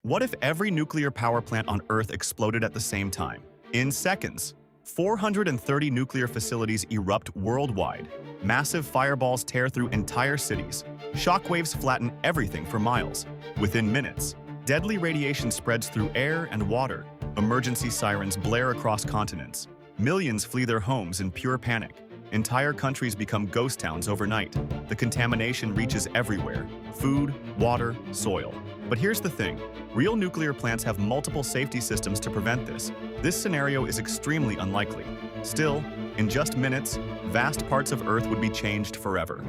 What if every nuclear power plant on Earth exploded at the same time? In seconds, 430 nuclear facilities erupt worldwide. Massive fireballs tear through entire cities. Shockwaves flatten everything for miles. Within minutes, deadly radiation spreads through air and water. Emergency sirens blare across continents. Millions flee their homes in pure panic. Entire countries become ghost towns overnight. The contamination reaches everywhere: food, water, soil. But here's the thing. Real nuclear plants have multiple safety systems to prevent this. This scenario is extremely unlikely. Still, in just minutes, vast parts of Earth would be changed forever.